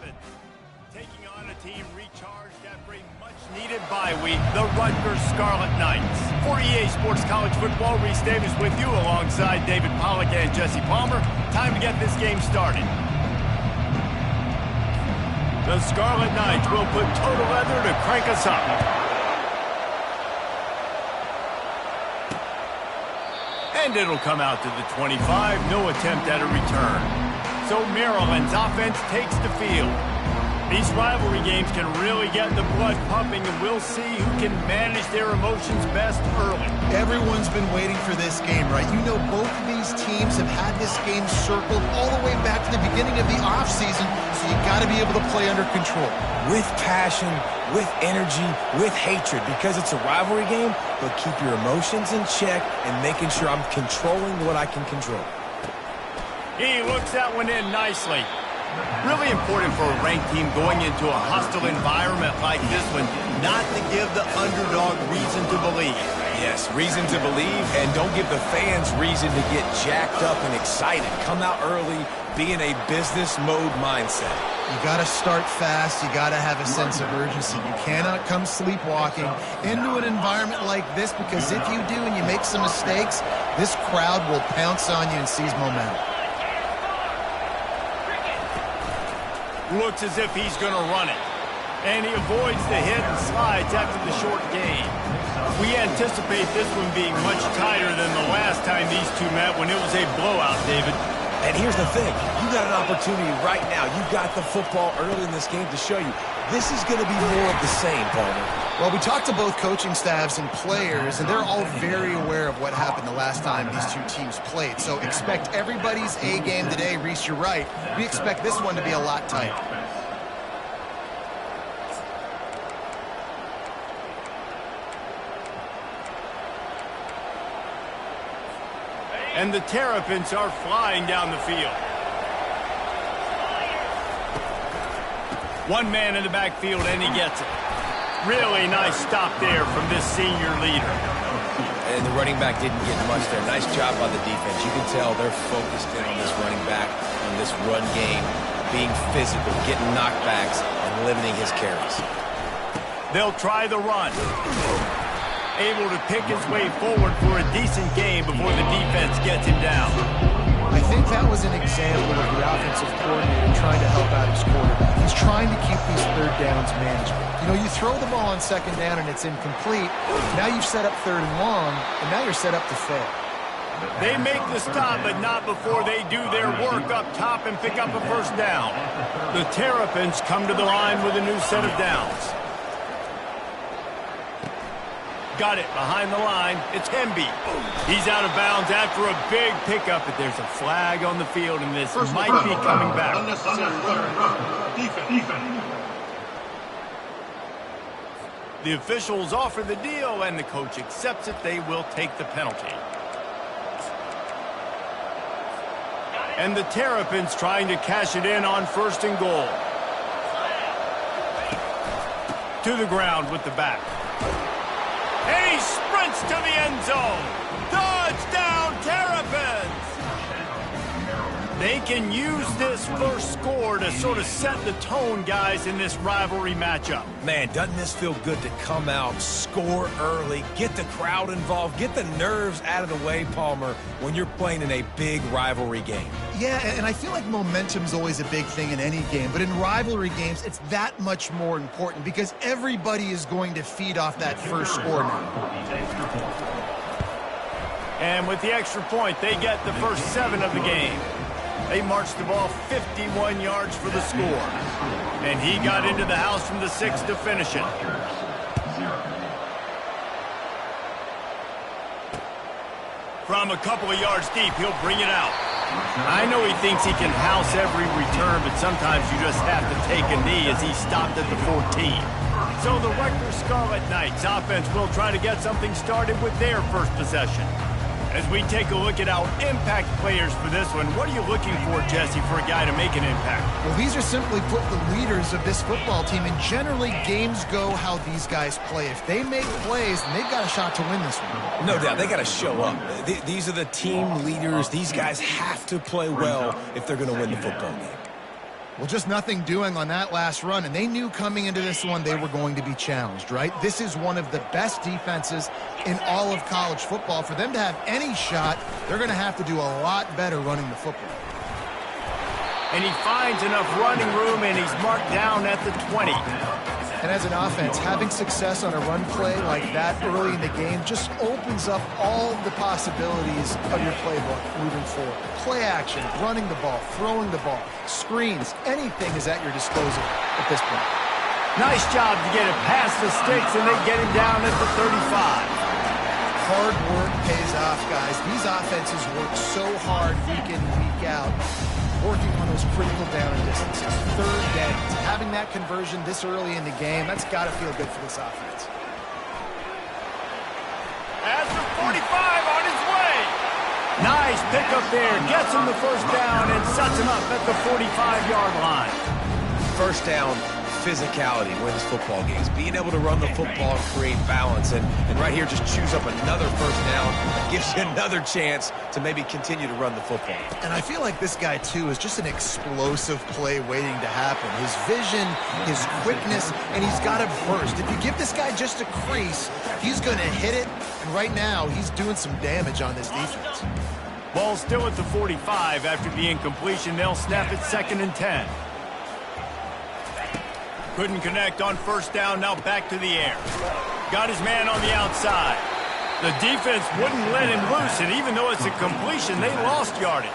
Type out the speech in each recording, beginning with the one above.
Rapids, taking on a team recharged after a much-needed bye week, the Rutgers Scarlet Knights. For EA Sports College Football, Reese Davis with you alongside David Pollack and Jesse Palmer. Time to get this game started. The Scarlet Knights will put total leather to crank us up. And it'll come out to the 25. No attempt at a return. So Maryland's offense takes the field. These rivalry games can really get the blood pumping, and we'll see who can manage their emotions best early. Everyone's been waiting for this game, right? You know, both of these teams have had this game circled all the way back to the beginning of the offseason, so you got to be able to play under control. With passion, with energy, with hatred, because it's a rivalry game, but keep your emotions in check and making sure I'm controlling what I can control. He looks that one in nicely. Really important for a ranked team going into a hostile environment like this one, not to give the underdog reason to believe. Yes, reason to believe, and don't give the fans reason to get jacked up and excited. Come out early, be in a business mode mindset. You got to start fast. You got to have a sense of urgency. You cannot come sleepwalking into an environment like this, because if you do and you make some mistakes, this crowd will pounce on you and seize momentum. Looks as if he's going to run it. And he avoids the hit and slides after the short gain. We anticipate this one being much tighter than the last time these two met when it was a blowout, David. And here's the thing. You got an opportunity right now. You got the football early in this game to show you. This is going to be more of the same, Palmer. Well, we talked to both coaching staffs and players, and they're all very aware of what happened the last time these two teams played. So expect everybody's A game today. Reese, you're right. We expect this one to be a lot tighter. And the Terrapins are flying down the field. One man in the backfield, and he gets it. Really nice stop there from this senior leader. And the running back didn't get much there. Nice job by the defense. You can tell they're focused in on this running back, on this run game, being physical, getting knockbacks, and limiting his carries. They'll try the run. Able to pick his way forward for a decent game before the defense gets him down. I think that was an example of the offensive coordinator trying to help out his quarterback. He's trying to keep these third downs manageable. You know, you throw the ball on second down and it's incomplete. Now you've set up third and long, and now you're set up to fail. They make the stop, but not before they do their work up top and pick up a first down. The Terrapins come to the line with a new set of downs. Got it behind the line. It's Hemby. He's out of bounds after a big pickup, but there's a flag on the field, and this might be coming back. Defense. The officials offer the deal, and the coach accepts it. They will take the penalty. And the Terrapins trying to cash it in on first and goal. To the ground with the back. And he sprints to the end zone. Touchdown, Terrapins! They can use this first score to sort of set the tone, guys, in this rivalry matchup. Man, doesn't this feel good to come out, score early, get the crowd involved, get the nerves out of the way, Palmer, when you're playing in a big rivalry game? Yeah, and I feel like momentum's always a big thing in any game, but in rivalry games, it's that much more important because everybody is going to feed off that first score now. And with the extra point, they get the first 7 of the game. They marched the ball 51 yards for the score. And he got into the house from the 6 to finish it. From a couple of yards deep, he'll bring it out. I know he thinks he can house every return, but sometimes you just have to take a knee as he stopped at the 14. So the Rutgers Scarlet Knights offense will try to get something started with their first possession. As we take a look at our impact players for this one, what are you looking for, Jesse, for a guy to make an impact? Well, these are simply put the leaders of this football team, and generally games go how these guys play. If they make plays, then they've got a shot to win this one. No doubt, they got to show up. These are the team leaders. These guys have to play well if they're going to win the football game. Well, just nothing doing on that last run, and they knew coming into this one they were going to be challenged, right? This is one of the best defenses in all of college football. For them to have any shot, they're going to have to do a lot better running the football. And he finds enough running room, and he's marked down at the 20. And as an offense, having success on a run play like that early in the game just opens up all the possibilities of your playbook moving forward. Play action, running the ball, throwing the ball, screens, anything is at your disposal at this point. Nice job to get it past the sticks, and they get him down at the 35. Hard work pays off, guys. These offenses work so hard week in, week out, working on those critical down and distances. Third downs. Having that conversion this early in the game, that's got to feel good for this offense. At the 45 on his way. Nice pickup there. Gets him the first down and sets him up at the 45-yard line. First down, physicality wins football games. Being able to run the football and create balance. And right here, just choose up another first down. That gives you another chance to maybe continue to run the football. And I feel like this guy, too, is just an explosive play waiting to happen. His vision, his quickness, and he's got a burst. If you give this guy just a crease, he's going to hit it. And right now, he's doing some damage on this defense. Ball still at the 45 after the incompletion. They'll snap it 2nd and 10. Couldn't connect on first down, now back to the air. Got his man on the outside. The defense wouldn't let him loose, and even though it's a completion, they lost yardage.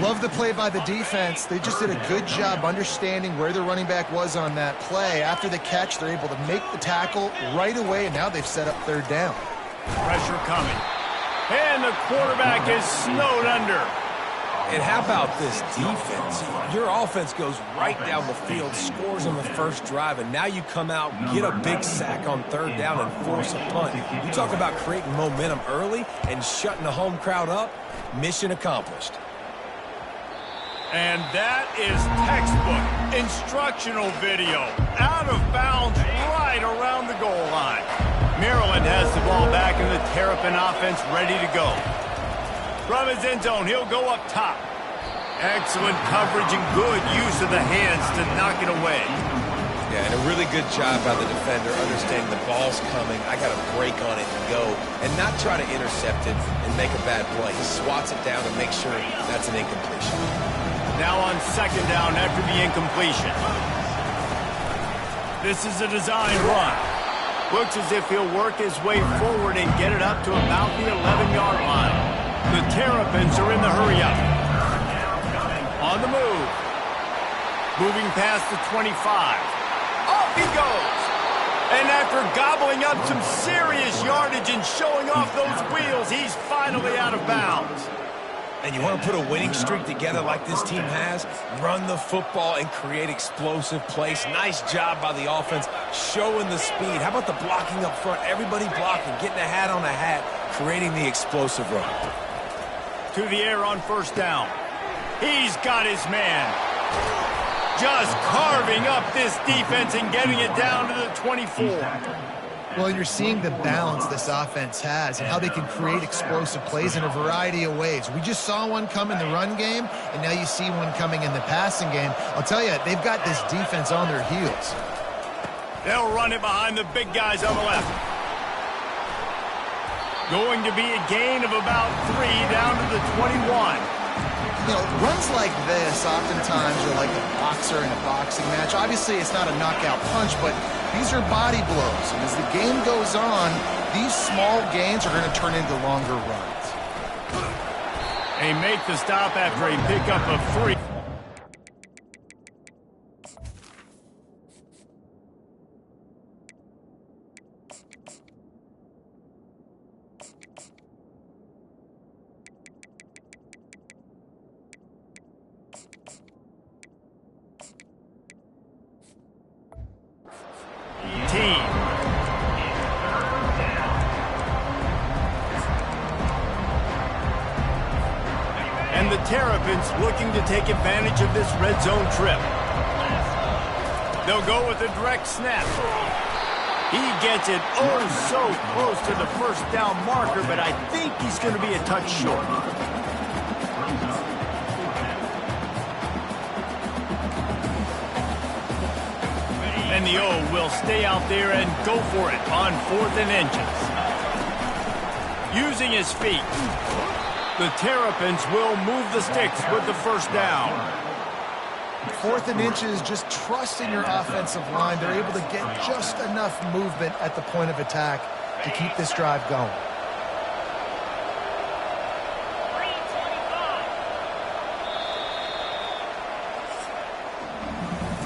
Love the play by the defense. They just did a good job understanding where the running back was on that play. After the catch, they're able to make the tackle right away, and now they've set up third down. Pressure coming. And the quarterback is snowed under. And how about this defense? Your offense goes right down the field, scores on the first drive, and now you come out, get a big sack on third down, and force a punt. You talk about creating momentum early and shutting the home crowd up. Mission accomplished. And that is textbook instructional video. Out of bounds right around the goal line. Maryland has the ball back, and the Terrapin offense ready to go. From his end zone, he'll go up top. Excellent coverage and good use of the hands to knock it away. Yeah, and a really good job by the defender, understanding the ball's coming. I got to break on it and go, and not try to intercept it and make a bad play. He swats it down and makes sure that's an incompletion. Now on second down after the incompletion. This is a design run. Looks as if he'll work his way forward and get it up to about the 11-yard line. The Terrapins are in the hurry-up. On the move. Moving past the 25. Off he goes. And after gobbling up some serious yardage and showing off those wheels, he's finally out of bounds. And you want to put a winning streak together like this team has? Run the football and create explosive plays. Nice job by the offense, showing the speed. How about the blocking up front? Everybody blocking, getting a hat on a hat, creating the explosive run. To the air on first down. He's got his man. Just carving up this defense and getting it down to the 24. Well, you're seeing the balance this offense has and how they can create explosive plays in a variety of ways. We just saw one come in the run game, and now you see one coming in the passing game. I'll tell you, they've got this defense on their heels. They'll run it behind the big guys on the left. Going to be a gain of about 3 down to the 21. You know, runs like this oftentimes are like a boxer in a boxing match. Obviously, it's not a knockout punch, but these are body blows. And as the game goes on, these small gains are going to turn into longer runs. They make the stop after a pickup of 3. And the Terrapins looking to take advantage of this red zone trip. They'll go with a direct snap. He gets it oh so close to the first down marker, but I think he's going to be a touch short. And the O will stay out there and go for it on 4th and inches. Using his feet, the Terrapins will move the sticks with the first down. 4th and inches, just trusting your offensive line. They're able to get just enough movement at the point of attack to keep this drive going.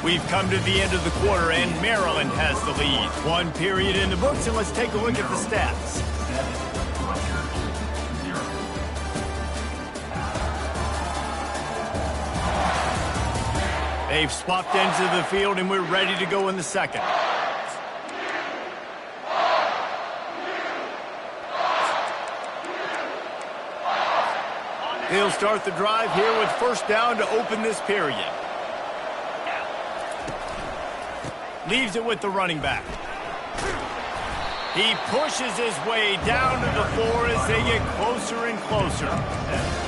We've come to the end of the quarter, and Maryland has the lead. 1 period in the books, and let's take a look at the stats. They've swapped ends of the field, and we're ready to go in the second. They'll start the drive here with first down to open this period. Leaves it with the running back. He pushes his way down to the floor as they get closer and closer.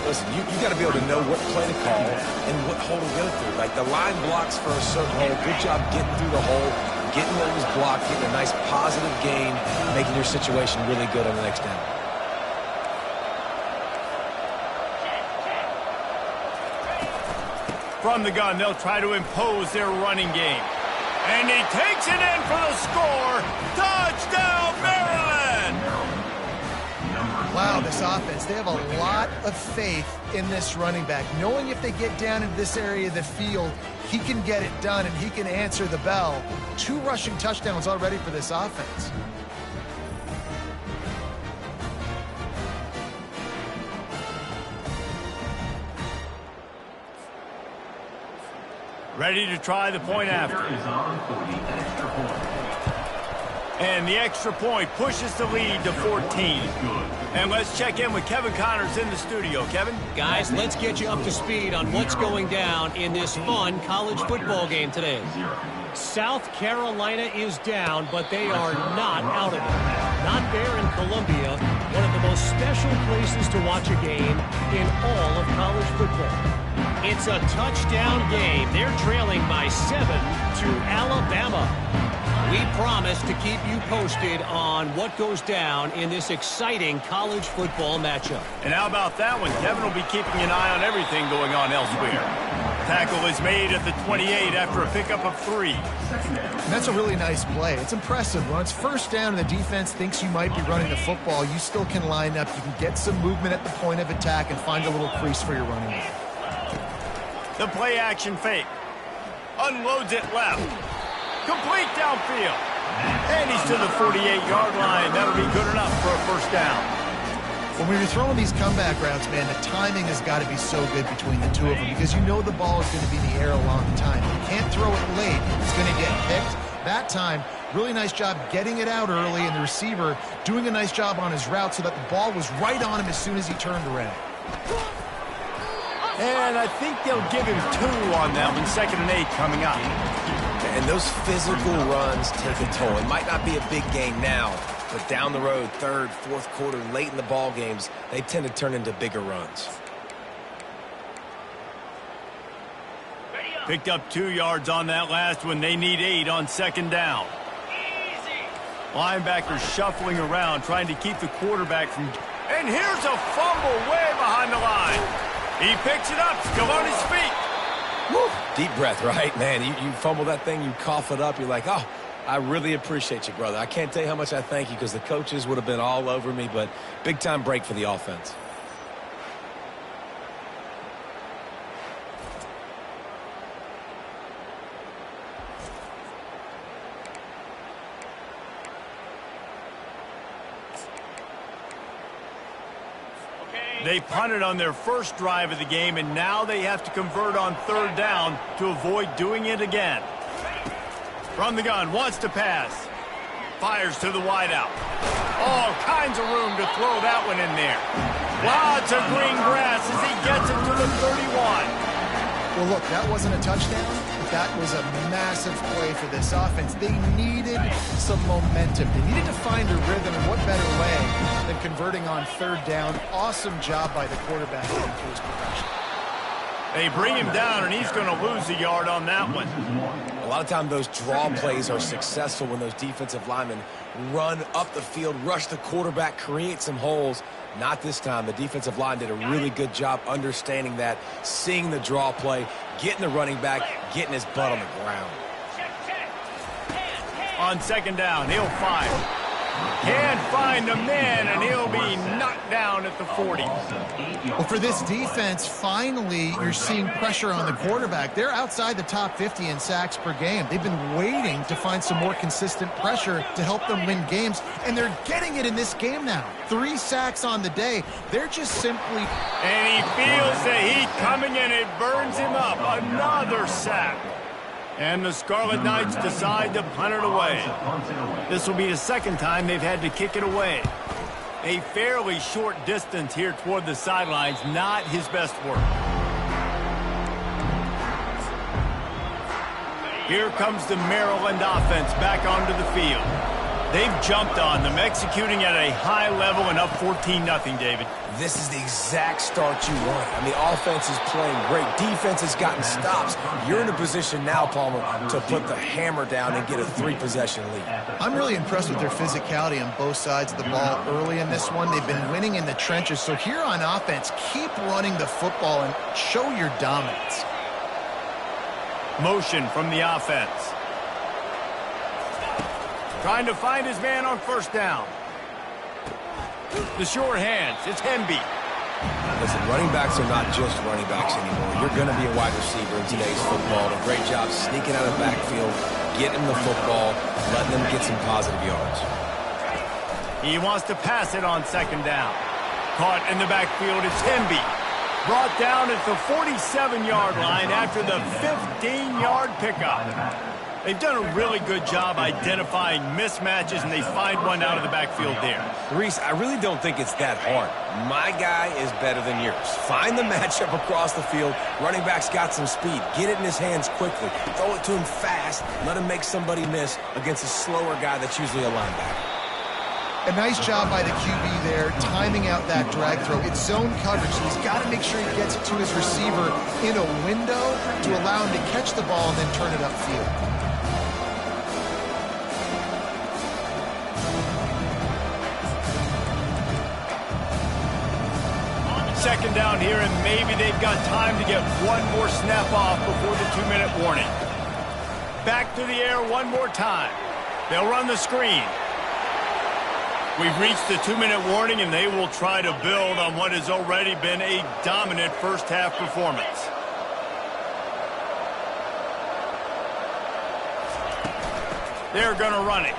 Listen, you got to be able to know what play to call and what hole to go through. Like the line blocks for a certain hole. Good job getting through the hole, getting what was blocked, getting a nice positive gain, making your situation really good on the next down. From the gun, they'll try to impose their running game. And he takes it in for the score. Touchdown, Maryland! Wow, this offense, they have a lot of faith in this running back. Knowing if they get down into this area of the field, he can get it done and he can answer the bell. 2 rushing touchdowns already for this offense. Ready to try the point after. And the extra point pushes the lead to 14. And let's check in with Kevin Connors in the studio. Kevin? Guys, let's get you up to speed on what's going down in this fun college football game today. South Carolina is down, but they are not out of it. Not there in Columbia, one of the most special places to watch a game in all of college football. It's a touchdown game. They're trailing by 7 to Alabama. We promise to keep you posted on what goes down in this exciting college football matchup. And how about that one? Kevin will be keeping an eye on everything going on elsewhere. Tackle is made at the 28 after a pickup of 3. And that's a really nice play. It's impressive. When it's first down and the defense thinks you might be running the football, you still can line up. You can get some movement at the point of attack and find a little crease for your running back. The play action fake. Unloads it left. Complete downfield. And he's to the 48-yard line. That'll be good enough for a first down. When we were throwing these comeback routes, man, the timing has got to be so good between the two of them because you know the ball is going to be in the air a long time. You can't throw it late. It's going to get picked. That time, really nice job getting it out early, and the receiver doing a nice job on his route so that the ball was right on him as soon as he turned around. And I think they'll give him 2 on that one, 2nd and 8 coming up. And those physical runs take a toll. It might not be a big game now, but down the road, 3rd, 4th quarter, late in the ball games, they tend to turn into bigger runs. Picked up 2 yards on that last one. They need 8 on 2nd down. Linebackers shuffling around, trying to keep the quarterback from... And here's a fumble way behind the line. He picks it up, still on his feet. Woo. Deep breath, right? Man, you fumble that thing, you cough it up, you're like, oh, I really appreciate you, brother. I can't tell you how much I thank you because the coaches would have been all over me, but big-time break for the offense. They punted on their first drive of the game, and now they have to convert on 3rd down to avoid doing it again. From the gun, wants to pass. Fires to the wideout. All kinds of room to throw that one in there. Lots of green grass as he gets it to the 31. Well, look, that wasn't a touchdown, but that was a massive play for this offense. They needed some momentum. They needed to find a rhythm, and what better way than converting on 3rd down. Awesome job by the quarterback into his progression. They bring him down, and he's going to lose a yard on that one. A lot of times those draw plays are successful when those defensive linemen run up the field, rush the quarterback, create some holes. Not this time. The defensive line did a really good job understanding that, seeing the draw play, getting the running back, getting his butt on the ground. On second down, he'll fire. Can't find the man, and he'll be knocked down at the 40. Well, for this defense, finally, you're seeing pressure on the quarterback. They're outside the top 50 in sacks per game. They've been waiting to find some more consistent pressure to help them win games, and they're getting it in this game now. 3 sacks on the day. They're just simply... And he feels the heat coming, and it burns him up. Another sack. And the Scarlet Knights decide to punt it away. This will be the second time they've had to kick it away. A fairly short distance here toward the sidelines, not his best work. Here comes the Maryland offense back onto the field. They've jumped on them, executing at a high level and up 14-0, David. This is the exact start you want. I mean, offense is playing great. Defense has gotten stops. You're in a position now, Palmer, to put the hammer down and get a 3-possession lead. I'm really impressed with their physicality on both sides of the ball early in this one. They've been winning in the trenches. So here on offense, keep running the football and show your dominance. Motion from the offense. Trying to find his man on first down. The short hands. It's Hemby. Listen, running backs are not just running backs anymore. You're going to be a wide receiver in today's football. A great job sneaking out of the backfield, getting the football, letting them get some positive yards. He wants to pass it on second down. Caught in the backfield. It's Hemby. Brought down at the 47-yard line after the 15-yard pickup. They've done a really good job identifying mismatches, and they find one out of the backfield there. Reese, I really don't think it's that hard. My guy is better than yours. Find the matchup across the field. Running back's got some speed. Get it in his hands quickly. Throw it to him fast. Let him make somebody miss against a slower guy that's usually a linebacker. A nice job by the QB there, timing out that drag throw. It's zone coverage, so he's got to make sure he gets it to his receiver in a window to allow him to catch the ball and then turn it upfield. Second down here, and maybe they've got time to get one more snap off before the 2-minute warning. Back to the air one more time. They'll run the screen. We've reached the 2-minute warning, and they will try to build on what has already been a dominant first-half performance. They're going to run it.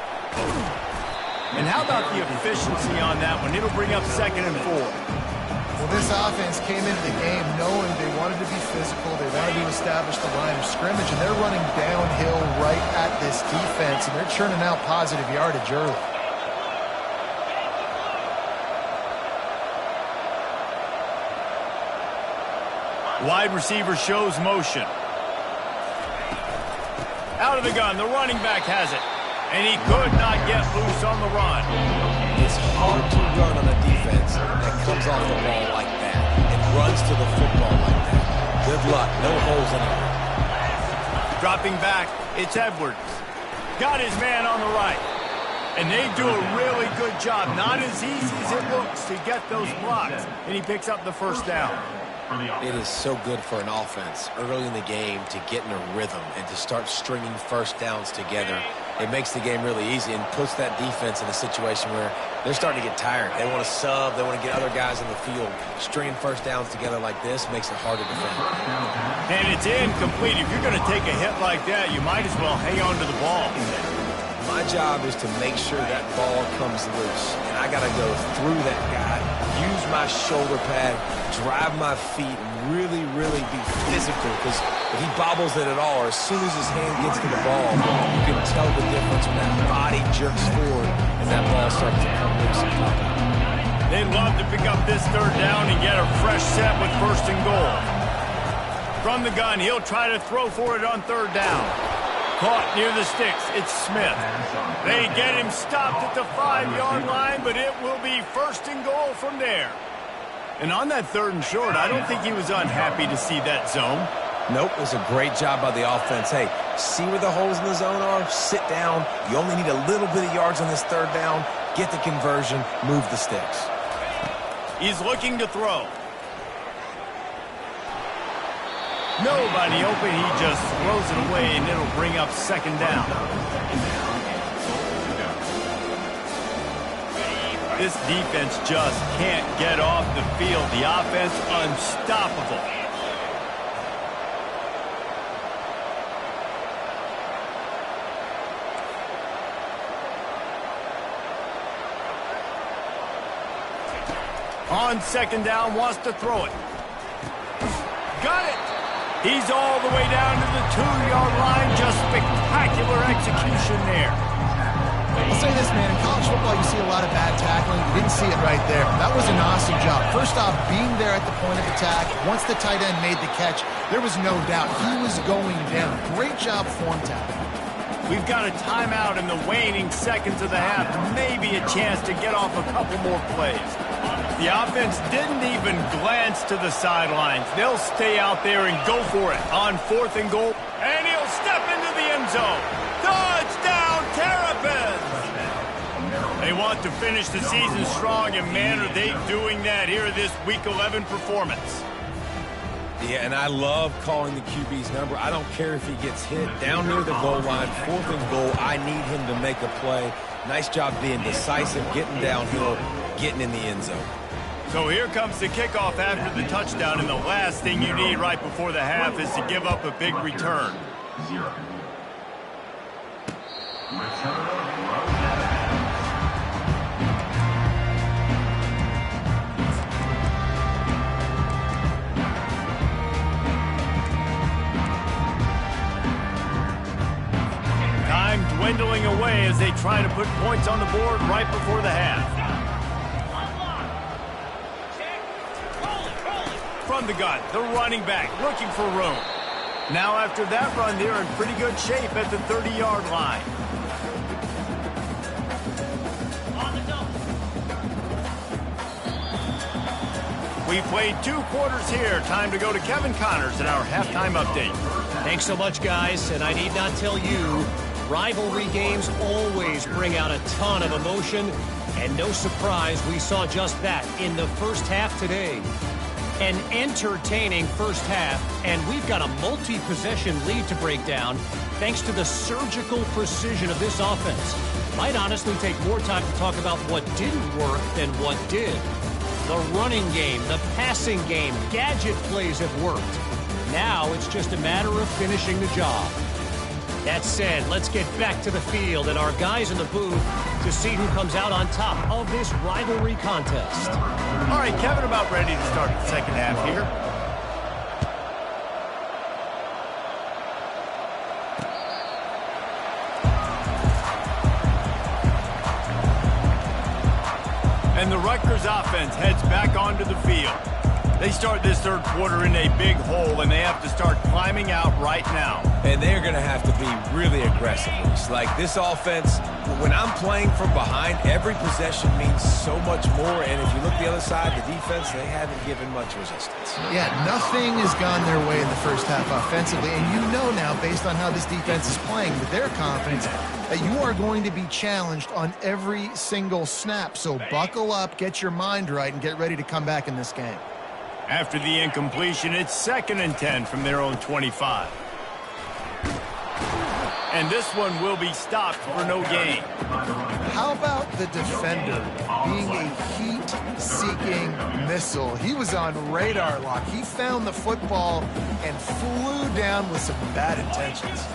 And how about the efficiency on that one? It'll bring up 2nd and 4. Well, this offense came into the game knowing they wanted to be physical, they wanted to establish the line of scrimmage, and they're running downhill right at this defense, and they're churning out positive yardage early. Wide receiver shows motion. Out of the gun, the running back has it, and he could not get loose on the run. It's hard to run on a defense that comes off the ball like that and runs to the football like that. Good luck. No holes anywhere. Dropping back, it's Edwards. Got his man on the right. And they do a really good job. Not as easy as it looks to get those blocks. And he picks up the first down. It is so good for an offense early in the game to get in a rhythm and to start stringing first downs together. It makes the game really easy and puts that defense in a situation where they're starting to get tired. They want to sub. They want to get other guys in the field. Stringing first downs together like this makes it hard to defend. And it's incomplete. If you're going to take a hit like that, you might as well hang on to the ball. My job is to make sure that ball comes loose. And I got to go through that guy, use my shoulder pad, drive my feet, and really, really be physical. Because if he bobbles it at all, or as soon as his hand gets to the ball, you can tell the difference when that body jerks forward and that ball starts to come loose and pop out. They'd love to pick up this third down and get a fresh set with 1st and goal. From the gun, he'll try to throw for it on 3rd down. Caught near the sticks. It's Smith. They get him stopped at the 5-yard line, but it will be 1st and goal from there. And on that 3rd and short, I don't think he was unhappy to see that zone. Nope, it was a great job by the offense. Hey, see where the holes in the zone are? Sit down. You only need a little bit of yards on this 3rd down. Get the conversion. Move the sticks. He's looking to throw. Nobody open. He just throws it away, and it'll bring up 2nd down. This defense just can't get off the field. The offense unstoppable. On 2nd down, wants to throw it. Got it. He's all the way down to the 2-yard line. Just spectacular execution there. I'll say this, man. In college football, you see a lot of bad tackling. You didn't see it right there. That was an awesome job. First off, being there at the point of attack. Once the tight end made the catch, there was no doubt he was going down. Great job form tackling. We've got a timeout in the waning seconds of the half. Maybe a chance to get off a couple more plays. The offense didn't even glance to the sidelines. They'll stay out there and go for it on 4th and goal. And he'll step into the end zone. Touchdown, Terrapins! They want to finish the season strong, and man, are they doing that here this Week 11 performance. Yeah, and I love calling the QB's number. I don't care if he gets hit down near the goal line, 4th and goal. I need him to make a play. Nice job being decisive, getting downhill, getting in the end zone. So here comes the kickoff after the touchdown, and the last thing you need right before the half is to give up a big return. Time dwindling away as they try to put points on the board right before the half. From the gun, the running back looking for room. Now after that run, they're in pretty good shape at the 30-yard line. We played 2 quarters here. Time to go to Kevin Connors in our halftime update. Thanks so much, guys. And I need not tell you, rivalry games always bring out a ton of emotion. And no surprise, we saw just that in the first half today. An entertaining first half, and we've got a multi-possession lead to break down thanks to the surgical precision of this offense. Might honestly take more time to talk about what didn't work than what did. The running game, the passing game, gadget plays have worked. Now it's just a matter of finishing the job. That said, let's get back to the field and our guys in the booth to see who comes out on top of this rivalry contest. All right, Kevin, about ready to start the second half here. And the Rutgers offense heads back onto the field. They start this third quarter in a big hole, and they have to start climbing out right now. And they're going to have to be really aggressive. Like this offense, when I'm playing from behind, every possession means so much more. And if you look the other side, the defense, they haven't given much resistance. Yeah, nothing has gone their way in the first half offensively. And you know now, based on how this defense is playing with their confidence, that you are going to be challenged on every single snap. So buckle up, get your mind right, and get ready to come back in this game. After the incompletion, it's 2nd and 10 from their own 25. And this one will be stopped for no gain. How about the defender being a heat-seeking missile? He was on radar lock. He found the football and flew down with some bad intentions.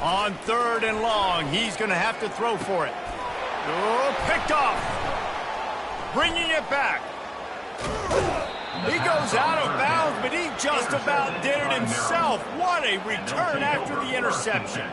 On 3rd and long, he's going to have to throw for it. Oh, picked off. Bringing it back. He goes out of bounds, but he just about did it himself. What a return after the interception.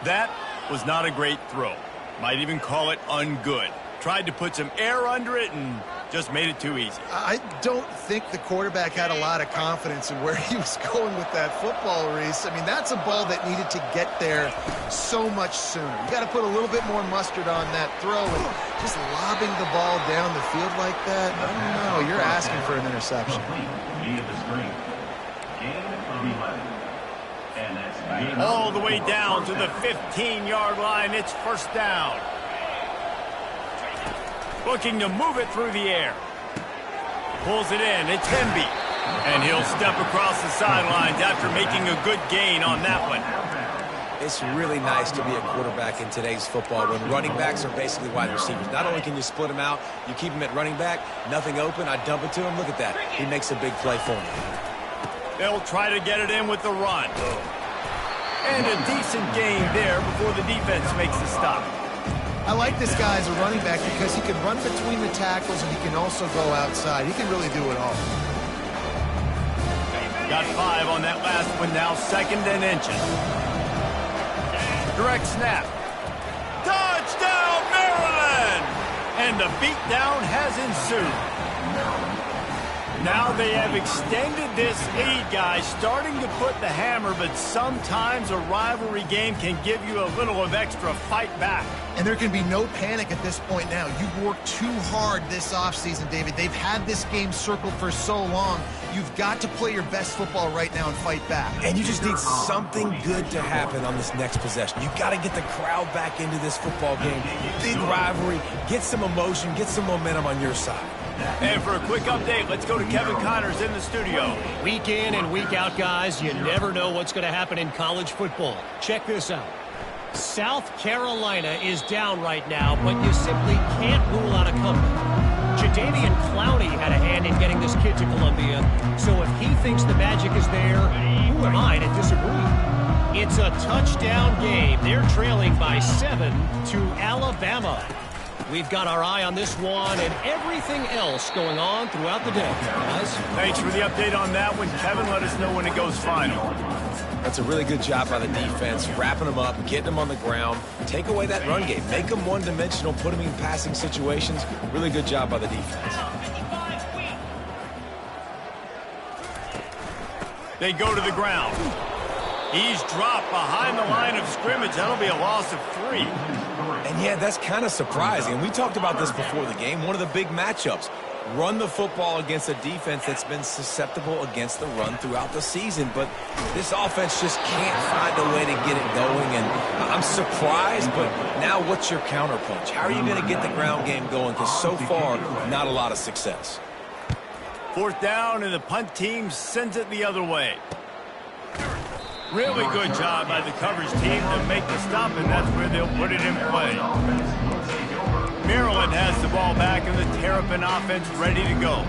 That was not a great throw. Might even call it ungood. Tried to put some air under it and just made it too easy. I don't think the quarterback had a lot of confidence in where he was going with that football, Reese. I mean, that's a ball that needed to get there so much sooner. You got to put a little bit more mustard on that throw, and just lobbing the ball down the field like that, I don't know. You're asking for an interception. All the way down to the 15-yard line. It's first down. Looking to move it through the air. Pulls it in. It's Hemby. And he'll step across the sidelines after making a good gain on that one. It's really nice to be a quarterback in today's football when running backs are basically wide receivers. Not only can you split them out, you keep them at running back, nothing open, I dump it to him. Look at that. He makes a big play for me. They'll try to get it in with the run. And a decent gain there before the defense makes the stop. I like this guy as a running back because he can run between the tackles and he can also go outside. He can really do it all. Got 5 on that last one now, 2nd and inches. Direct snap. Touchdown, Maryland! And the beatdown has ensued. Now they have extended this lead, guys, starting to put the hammer, but sometimes a rivalry game can give you a little of extra fight back. And there can be no panic at this point now. You've worked too hard this offseason, David. They've had this game circled for so long. You've got to play your best football right now and fight back. And you just need something good to happen on this next possession. You've got to get the crowd back into this football game. Big rivalry. Get some emotion. Get some momentum on your side. And for a quick update, let's go to Kevin Connors in the studio. Week in and week out, guys, you never know what's going to happen in college football. Check this out. South Carolina is down right now, but you simply can't rule out a comeback. Jadeveon Clowney had a hand in getting this kid to Columbia, so if he thinks the magic is there, who am I to disagree? It's a touchdown game. They're trailing by 7 to Alabama. We've got our eye on this one and everything else going on throughout the day, guys. Thanks for the update on that one. Kevin, let us know when it goes final. That's a really good job by the defense, wrapping them up, getting them on the ground. Take away that run game. Make them one-dimensional, put them in passing situations. Really good job by the defense. They go to the ground. He's dropped behind the line of scrimmage. That'll be a loss of 3. And yeah, that's kind of surprising. We talked about this before the game. One of the big matchups. Run the football against a defense that's been susceptible against the run throughout the season. But this offense just can't find a way to get it going. And I'm surprised, but now what's your counterpunch? How are you going to get the ground game going? Because so far, not a lot of success. 4th down, and the punt team sends it the other way. Really good job by the coverage team to make the stop, and that's where they'll put it in play. Maryland has the ball back, and the Terrapin offense ready to go.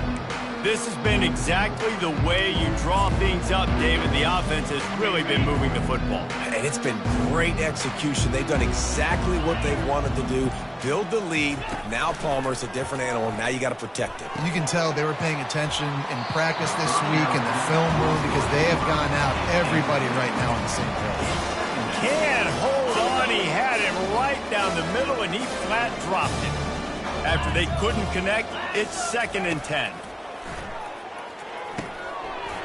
This has been exactly the way you draw things up, David. The offense has really been moving the football. And it's been great execution. They've done exactly what they've wanted to do. Build the lead. Now Palmer's a different animal. Now you got to protect it. You can tell they were paying attention in practice this week in the film room because they have gone out, everybody right now on the same page. Can't hold on. He had him right down the middle, and he flat dropped it. After they couldn't connect, it's 2nd and 10.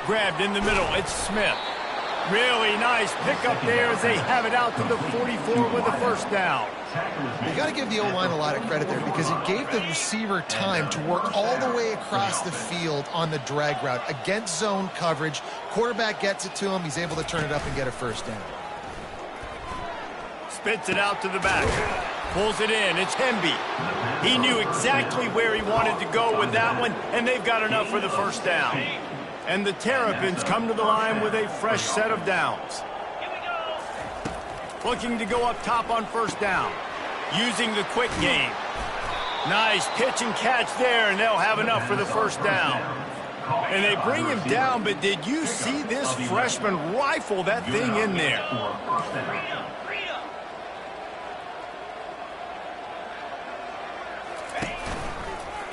Grabbed in the middle, it's Smith. Really nice pickup there as they have it out to the 44 with the first down. You got to give the O-line a lot of credit there because it gave the receiver time to work all the way across the field on the drag route against zone coverage. Quarterback gets it to him. He's able to turn it up and get a first down. Spits it out to the back. Pulls it in. It's Hemby. He knew exactly where he wanted to go with that one, and they've got enough for the first down. And the Terrapins come to the line with a fresh set of downs. Looking to go up top on first down. Using the quick game. Nice pitch and catch there, and they'll have enough for the first down. And they bring him down, but did you see this freshman rifle that thing in there?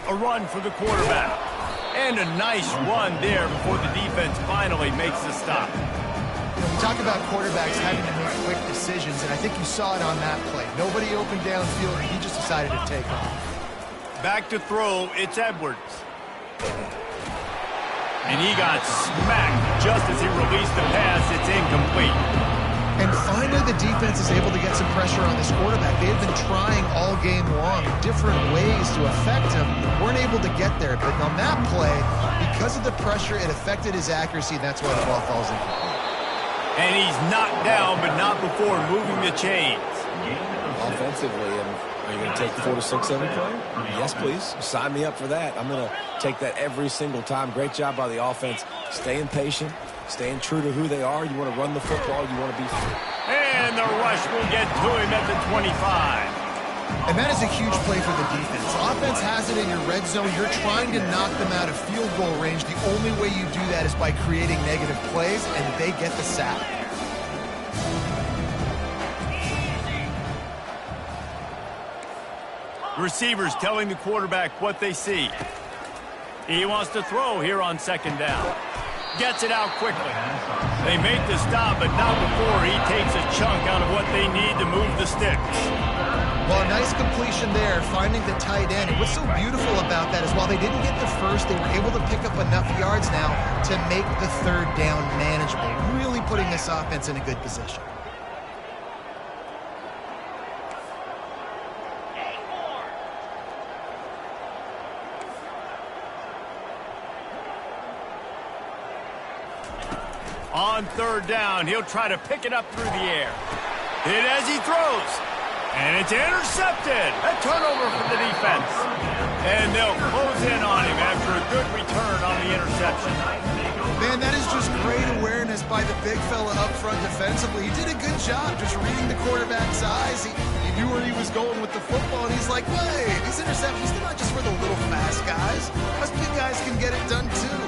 A run for the quarterback. And a nice run there before the defense finally makes the stop. We talk about quarterbacks having to make quick decisions, and I think you saw it on that play. Nobody opened downfield, and he just decided to take off. Back to throw, it's Edwards. And he got smacked just as he released the pass. It's incomplete. And finally, the defense is able to get some pressure on this quarterback. They have been trying all game long different ways to affect him. Weren't able to get there. But on that play, because of the pressure, it affected his accuracy, and that's why the ball falls incomplete. And he's knocked down, but not before moving the chains. Offensively, are you going to take 4 to 6 every play? Yes, please. Sign me up for that. I'm going to take that every single time. Great job by the offense. Staying patient, staying true to who they are. You want to run the football. You want to be free. And the rush will get to him at the 25. And that is a huge play for the defense. Offense has it in your red zone. You're trying to knock them out of field goal range. The only way you do that is by creating negative plays, and they get the sack. Receivers telling the quarterback what they see. He wants to throw here on second down. Gets it out quickly. They make the stop, but not before he takes a chunk out of what they need to move the sticks. Well, a nice completion there, finding the tight end. And what's so beautiful about that is while they didn't get the first, they were able to pick up enough yards now to make the third down manageable, really putting this offense in a good position. On third down, he'll try to pick it up through the air. Hit as he throws. And it's intercepted. A turnover for the defense. And they'll close in on him after a good return on the interception. Man, that is just great awareness by the big fella up front defensively. He did a good job just reading the quarterback's eyes. He knew where he was going with the football, and he's like, wait, these interceptions, they're not just for the little fast guys. Us big guys can get it done too.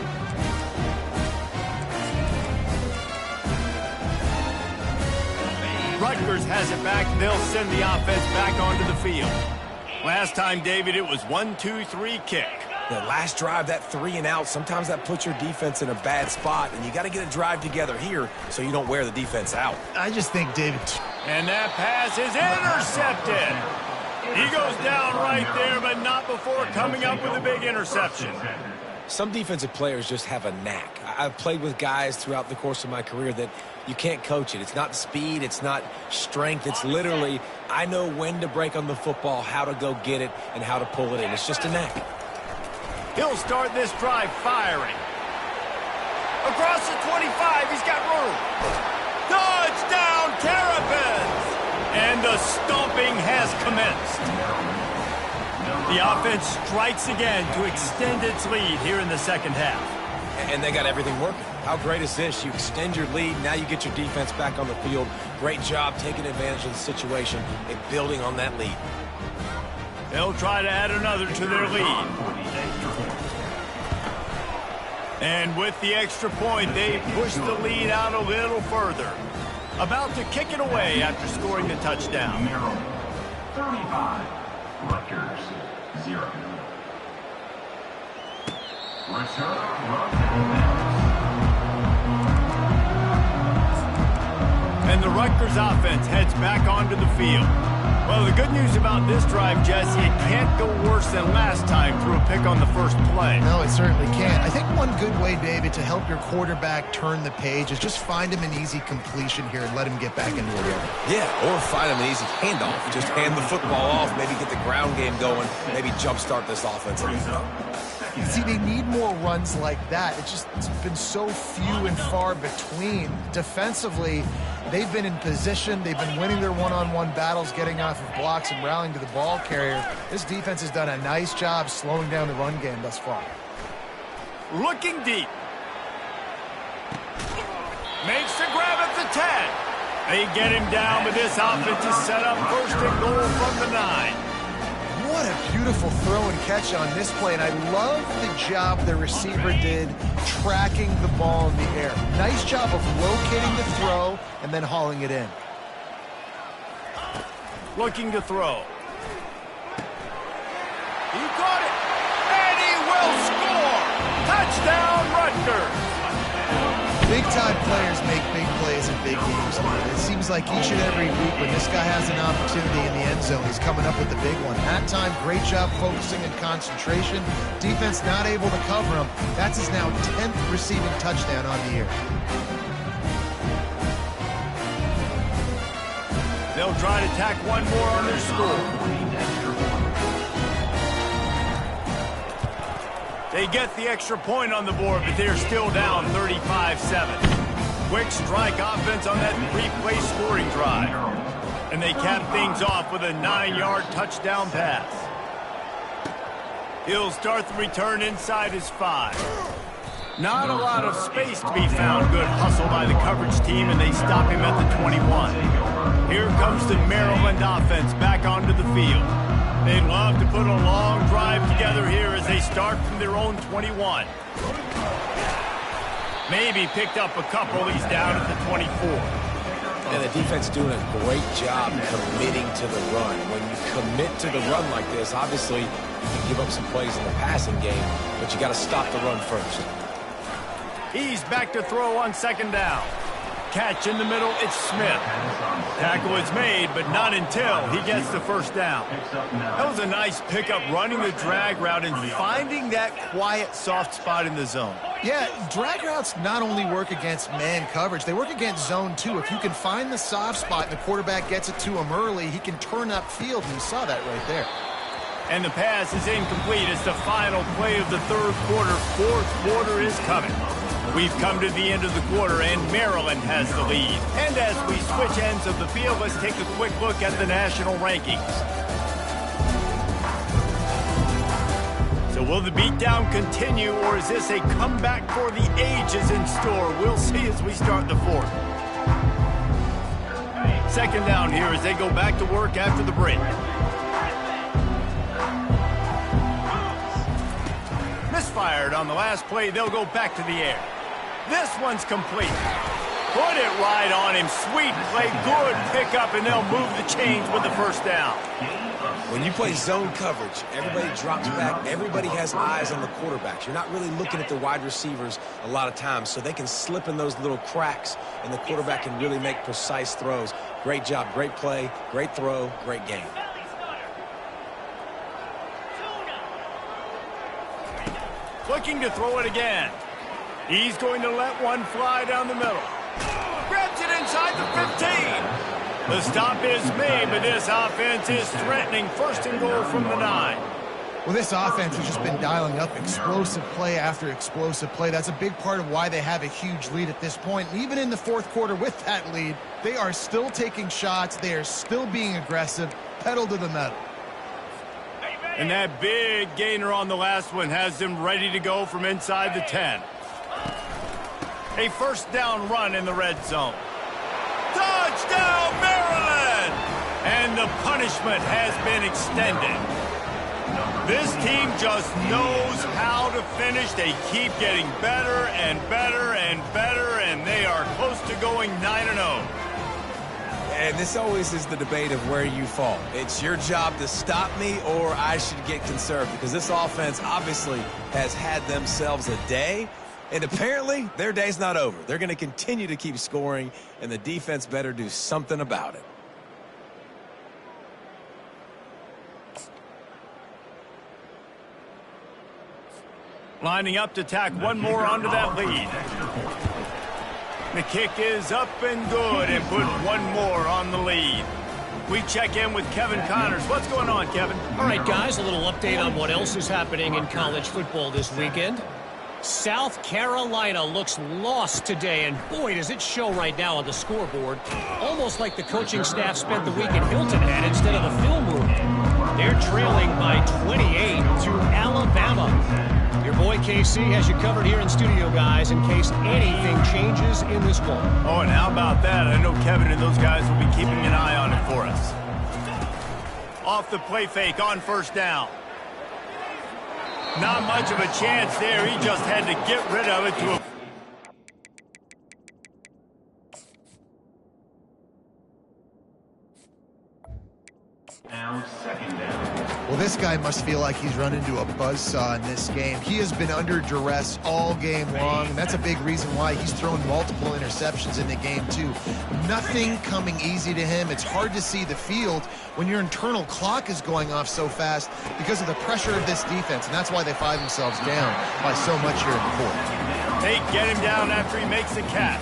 Rutgers has it back. They'll send the offense back onto the field. Last time, David, it was 1-2-3 kick. The last drive, that 3 and out, sometimes that puts your defense in a bad spot, and you got to get a drive together here so you don't wear the defense out. I just think, David... And that pass is intercepted. He goes down right there, but not before coming up with a big interception. Some defensive players just have a knack. I've played with guys throughout the course of my career that you can't coach it. It's not speed. It's not strength. It's literally, I know when to break on the football, how to go get it, and how to pull it in. It's just a knack. He'll start this drive firing. Across the 25, he's got room. Touchdown, Terrapins! And the stomping has commenced. The offense strikes again to extend its lead here in the second half. And they got everything working. How great is this? You extend your lead, now you get your defense back on the field. Great job taking advantage of the situation and building on that lead. They'll try to add another to their lead. And with the extra point, they push the lead out a little further. About to kick it away after scoring the touchdown. 35, Rutgers, 0. And the Rutgers offense heads back onto the field. Well, the good news about this drive, Jesse, it can't go worse than last time through a pick on the first play. No, it certainly can't. I think one good way, David, to help your quarterback turn the page is just find him an easy completion here and let him get back into a rhythm. Yeah, or find him an easy handoff. Just hand the football off, maybe get the ground game going, maybe jumpstart this offense a little bit. See, they need more runs like that. It's been so few and far between. Defensively, they've been in position. They've been winning their one-on-one battles, getting off of blocks and rallying to the ball carrier. This defense has done a nice job slowing down the run game thus far. Looking deep. Makes the grab at the 10. They get him down, but this offense is set up first and goal from the 9. What a beautiful throw and catch on this play, and I love the job the receiver did tracking the ball in the air. Nice job of locating the throw and then hauling it in. Looking to throw. He caught it, and he will score! Touchdown, Rutgers! Big-time players make big plays in big games. It seems like each and every week when this guy has an opportunity in the end zone, he's coming up with the big one. That time, great job focusing and concentration. Defense not able to cover him. That's his now 10th receiving touchdown on the year. They'll try to tack one more on their score. They get the extra point on the board, but they're still down 35-7. Quick strike offense on that three-play scoring drive. And they cap things off with a 9-yard touchdown pass. He'll start the return inside his 5. Not a lot of space to be found. Good hustle by the coverage team, and they stop him at the 21. Here comes the Maryland offense back onto the field. They'd love to put a long drive together here as they start from their own 21. Maybe picked up a couple. He's down at the 24. And the defense doing a great job committing to the run. When you commit to the run like this, obviously you can give up some plays in the passing game, but you got to stop the run first. He's back to throw on second down. Catch in the middle, it's Smith. Tackle is made, but not until he gets the first down. That was a nice pickup, running the drag route and finding that quiet, soft spot in the zone. Yeah, drag routes not only work against man coverage, they work against zone too. If you can find the soft spot and the quarterback gets it to him early, he can turn upfield, and you saw that right there. And the pass is incomplete. It's the final play of the third quarter. Fourth quarter is coming. We've come to the end of the quarter, and Maryland has the lead. And as we switch ends of the field, let's take a quick look at the national rankings. So will the beatdown continue, or is this a comeback for the ages in store? We'll see as we start the fourth. Second down here as they go back to work after the break. Misfired on the last play. They'll go back to the air. This one's complete. Put it right on him. Sweet play, good pickup, and they'll move the chains with the first down. When you play zone coverage, everybody drops back. Everybody has eyes on the quarterbacks. You're not really looking at the wide receivers a lot of times, so they can slip in those little cracks, and the quarterback can really make precise throws. Great job, great play, great throw, great game. Looking to throw it again. He's going to let one fly down the middle. Grabs it inside the 15. The stop is made, but this offense is threatening. First and goal from the 9. Well, this offense has just been dialing up explosive play after explosive play. That's a big part of why they have a huge lead at this point. And even in the fourth quarter with that lead, they are still taking shots. They are still being aggressive, pedal to the metal. And that big gainer on the last one has them ready to go from inside the 10. A first down run in the red zone. Touchdown, Maryland! And the punishment has been extended. This team just knows how to finish. They keep getting better and better and better, and they are close to going 9-0. And this always is the debate of where you fall. It's your job to stop me, or I should get conserved, because this offense obviously has had themselves a day, and apparently their day's not over. They're going to continue to keep scoring, and the defense better do something about it. Lining up to tack one more onto that lead. The kick is up and good, and put one more on the lead. We check in with Kevin Connors. What's going on, Kevin? All right, guys, a little update on what else is happening in college football this weekend. South Carolina looks lost today, and boy, does it show right now on the scoreboard. Almost like the coaching staff spent the week at Hilton Head instead of the film room. They're trailing by 28 to Alabama. Your boy KC has you covered here in studio, guys, in case anything changes in this one. Oh, and how about that? I know Kevin and those guys will be keeping an eye on it for us. Off the play fake on first down. Not much of a chance there. He just had to get rid of it to a... Now second down. Well, this guy must feel like he's run into a buzzsaw in this game. He has been under duress all game long, and that's a big reason why he's thrown multiple interceptions in the game, too. Nothing coming easy to him. It's hard to see the field when your internal clock is going off so fast because of the pressure of this defense, and that's why they find themselves down by so much here in the fourth. They get him down after he makes the catch.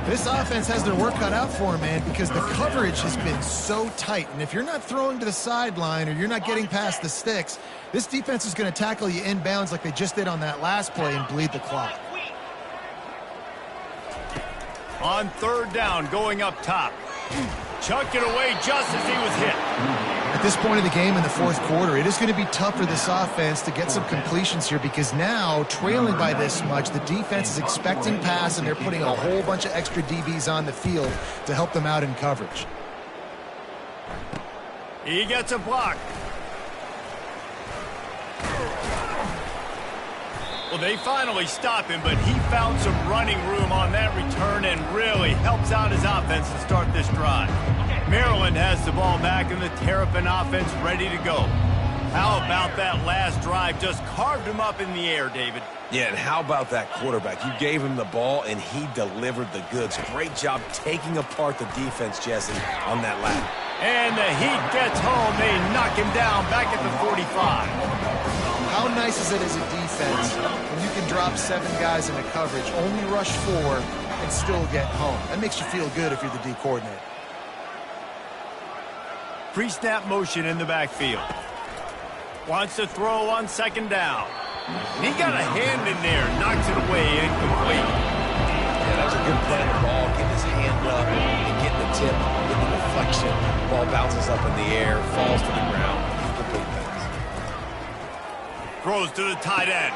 This offense has their work cut out for him, man, because the coverage has been so tight. And if you're not throwing to the sideline or you're not getting past the sticks, this defense is going to tackle you inbounds like they just did on that last play and bleed the clock. On third down, going up top. Chuck it away just as he was hit. At this point of the game in the fourth quarter, it is going to be tough for this offense to get some completions here because now, trailing by this much, the defense is expecting pass and they're putting a whole bunch of extra DBs on the field to help them out in coverage. He gets a block. Well, they finally stop him, but he found some running room on that return and really helps out his offense to start this drive. Maryland has the ball back and the Terrapin offense ready to go. How about that last drive? Just carved him up in the air, David. Yeah, and how about that quarterback? You gave him the ball, and he delivered the goods. Great job taking apart the defense, Jesse, on that lap. And the Heat gets home. They knock him down back at the 45. How nice is it as a defense when you can drop 7 guys into coverage, only rush 4, and still get home? That makes you feel good if you're the D coordinator. Pre-snap motion in the backfield. Wants to throw on second down. He got a hand in there, knocks it away, incomplete. Yeah, that was a good play on the ball, getting his hand up and getting the tip, getting the deflection. Ball bounces up in the air, falls to the ground. Incomplete pass. Throws to the tight end.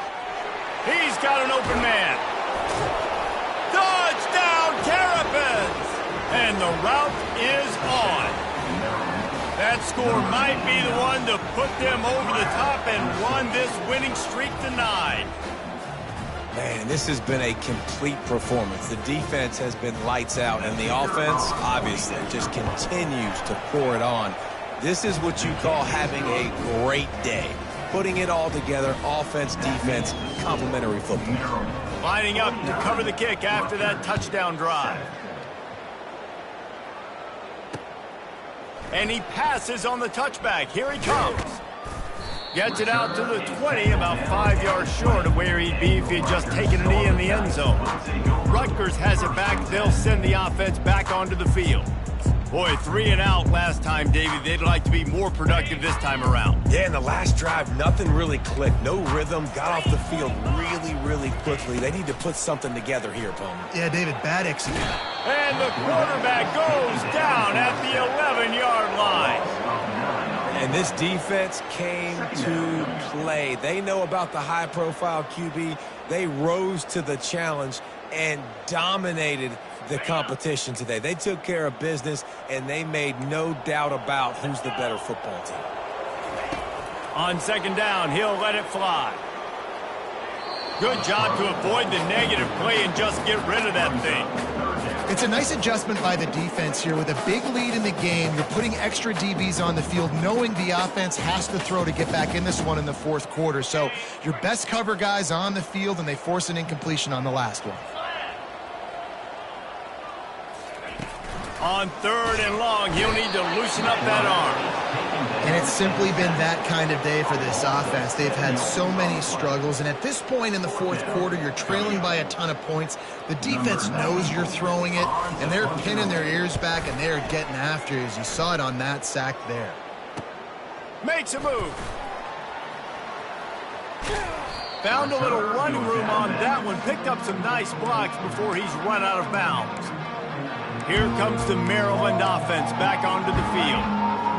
He's got an open man. Touchdown, Terrapins! And the route is on. That score might be the one to put them over the top and run this winning streak to 9. Man, this has been a complete performance. The defense has been lights out, and the offense, obviously, just continues to pour it on. This is what you call having a great day. Putting it all together, offense, defense, complementary football. Lining up to cover the kick after that touchdown drive. And he passes on the touchback. Here he comes. Gets it out to the 20, about 5 yards short of where he'd be if he had just taken a knee in the end zone. Rutgers has it back. They'll send the offense back onto the field. Boy, 3 and out last time, Davey. They'd like to be more productive this time around. Yeah, in the last drive, nothing really clicked. No rhythm. Got off the field really, really quickly. They need to put something together here, Bowman. Yeah, David, bad execution. And the quarterback goes down at the 11-yard line. And this defense came to play. They know about the high-profile QB. They rose to the challenge and dominated the competition today. They took care of business, and they made no doubt about who's the better football team. On second down, he'll let it fly. Good job to avoid the negative play and just get rid of that thing. It's a nice adjustment by the defense here. With a big lead in the game, you're putting extra DBs on the field, knowing the offense has to throw to get back in this one in the fourth quarter. So your best cover guys on the field, and they force an incompletion on the last one. On third and long, he'll need to loosen up that arm. And it's simply been that kind of day for this offense. They've had so many struggles, and at this point in the fourth quarter, you're trailing by a ton of points. The defense knows you're throwing it, and they're pinning their ears back, and they're getting after you, as you saw it on that sack there. Makes a move. Found a little running room on that one. Picked up some nice blocks before he's run out of bounds. Here comes the Maryland offense back onto the field.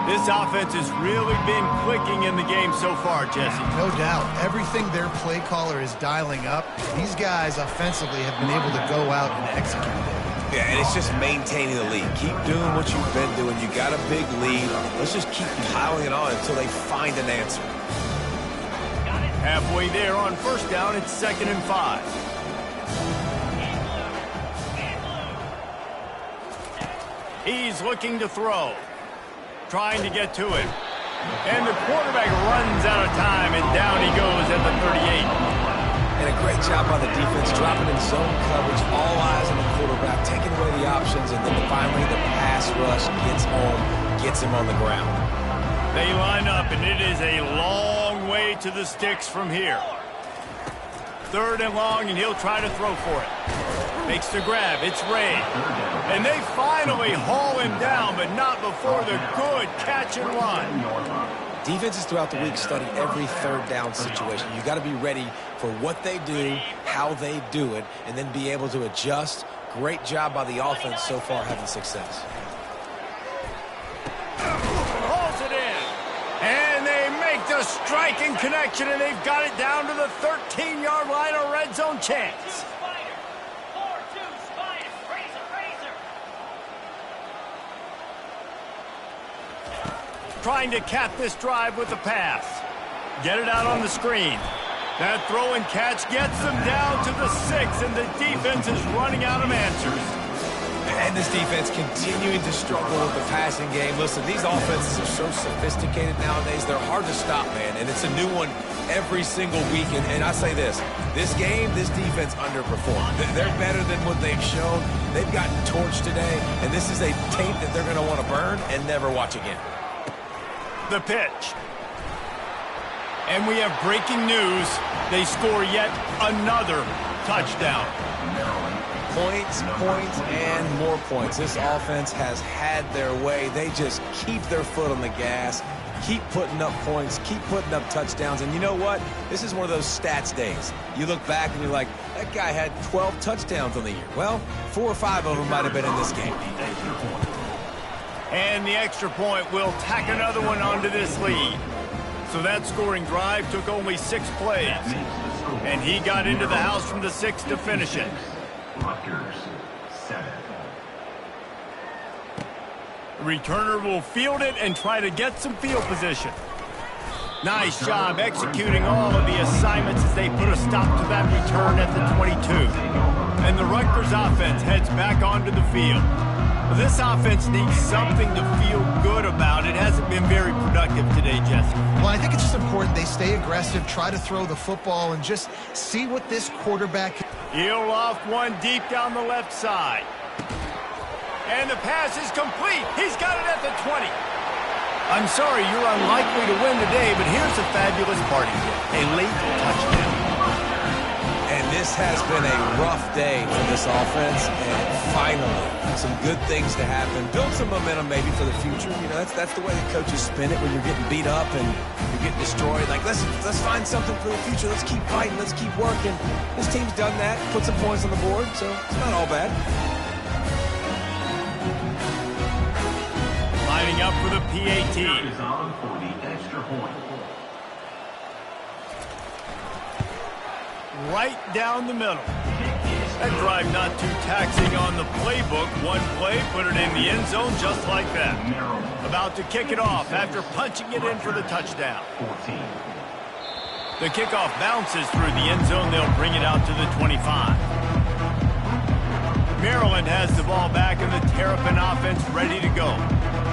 This offense has really been clicking in the game so far, Jesse. No doubt. Everything their play caller is dialing up, these guys offensively have been able to go out and execute it. Yeah, and it's just maintaining the lead. Keep doing what you've been doing. You got a big lead. Let's just keep piling it on until they find an answer. Halfway there on first down, it's 2nd and 5. He's looking to throw. Trying to get to it. And the quarterback runs out of time, and down he goes at the 38. And a great job by the defense, dropping in zone coverage, all eyes on the quarterback, taking away the options, and then finally the pass rush gets home, gets him on the ground. They line up, and it is a long way to the sticks from here. 3rd and long, and he'll try to throw for it. Makes the grab. It's Ray. And they finally haul him down, but not before the good catch and run. Defenses throughout the week study every 3rd down situation. You got to be ready for what they do, how they do it, and then be able to adjust. Great job by the offense so far having success. Hauls it in. And they make the striking connection, and they've got it down to the 13-yard line, a red zone chance. Trying to cap this drive with the pass. Get it out on the screen. That throw and catch gets them down to the 6, and the defense is running out of answers. And this defense continuing to struggle with the passing game. Listen, these offenses are so sophisticated nowadays. They're hard to stop, man. And it's a new one every single week. And I say this game, this defense underperformed. They're better than what they've shown. They've gotten torched today. And this is a tape that they're going to want to burn and never watch again. The pitch. And we have breaking news. They score yet another touchdown. Points, and more points. This offense has had their way. They just keep their foot on the gas, keep putting up points, keep putting up touchdowns. And you know what? This is one of those stats days. You look back and you're like, that guy had 12 touchdowns on the year. Well, 4 or 5 of them might have been in this game. And the extra point will tack another one onto this lead. So that scoring drive took only 6 plays. And he got into the house from the 6 to finish it. Rutgers, 7. The returner will field it and try to get some field position. Nice job executing all of the assignments as they put a stop to that return at the 22. And the Rutgers offense heads back onto the field. This offense needs something to feel good about. It hasn't been very productive today, Jesse. Well, I think it's just important they stay aggressive, try to throw the football, and just see what this quarterback... He'll loft one deep down the left side. And the pass is complete. He's got it at the 20. I'm sorry, you're unlikely to win today, but here's a fabulous party gift. A late touchdown. And this has been a rough day for this offense, and finally, some good things to happen. Build some momentum maybe for the future. You know, that's the way the coaches spin it when you're getting beat up and you're getting destroyed. Like, let's find something for the future. Let's keep fighting. Let's keep working. This team's done that, put some points on the board, so it's not all bad. Lining up for the PAT. Is on for the extra point. Right down the middle. That drive not too taxing on the playbook. One play, put it in the end zone just like that. About to kick it off after punching it in for the touchdown. 14. The kickoff bounces through the end zone. They'll bring it out to the 25. Maryland has the ball back and the Terrapin offense ready to go.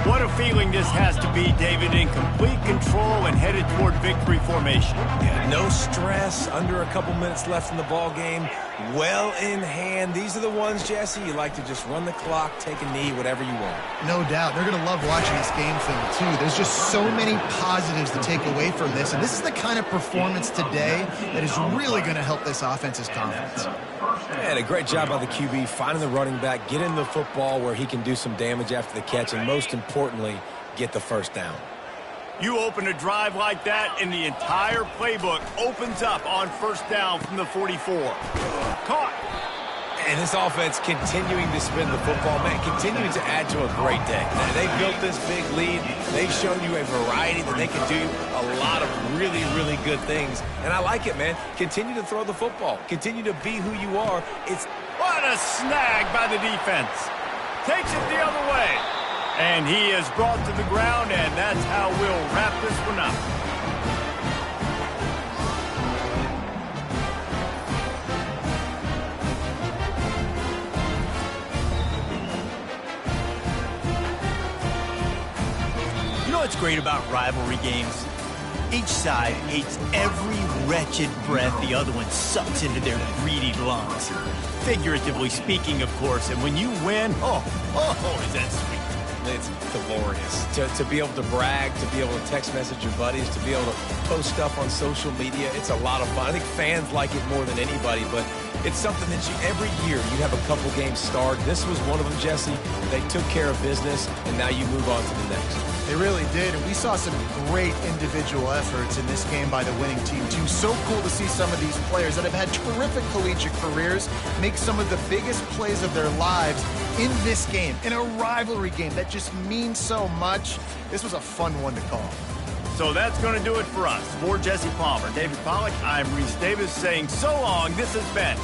What a feeling this has to be, David, in complete control and headed toward victory formation. Yeah, no stress, under a couple minutes left in the ball game, well in hand. These are the ones, Jesse, you like to just run the clock, take a knee, whatever you want. No doubt. They're going to love watching this game film, too. There's just so many positives to take away from this, and this is the kind of performance today that is really going to help this offense's confidence. And a great job by the QB, finding the running back, getting the football where he can do some damage after the catch, and most importantly, get the first down. You open a drive like that, and the entire playbook opens up on first down from the 44. Caught. And this offense continuing to spin the football, man, continuing to add to a great day. Now, they built this big lead. They've shown you a variety that they can do a lot of really, really good things. And I like it, man. Continue to throw the football. Continue to be who you are. What a snag by the defense. Takes it the other way. And he is brought to the ground, and that's how we'll wrap this one up. what's great about rivalry games? Each side hates every wretched breath the other one sucks into their greedy lungs. Figuratively speaking, of course, and when you win, oh, is that sweet. It's glorious. To be able to brag, to be able to text message your buddies, to be able to post stuff on social media, it's a lot of fun. I think fans like it more than anybody, but it's something that every year you have a couple games starred. This was one of them, Jesse. They took care of business, and now you move on to the next. They really did, and we saw some great individual efforts in this game by the winning team, too. So cool to see some of these players that have had terrific collegiate careers make some of the biggest plays of their lives in this game, in a rivalry game that just means so much. This was a fun one to call. So that's going to do it for us. For Jesse Palmer, David Pollack, I'm Reese Davis saying so long. This has been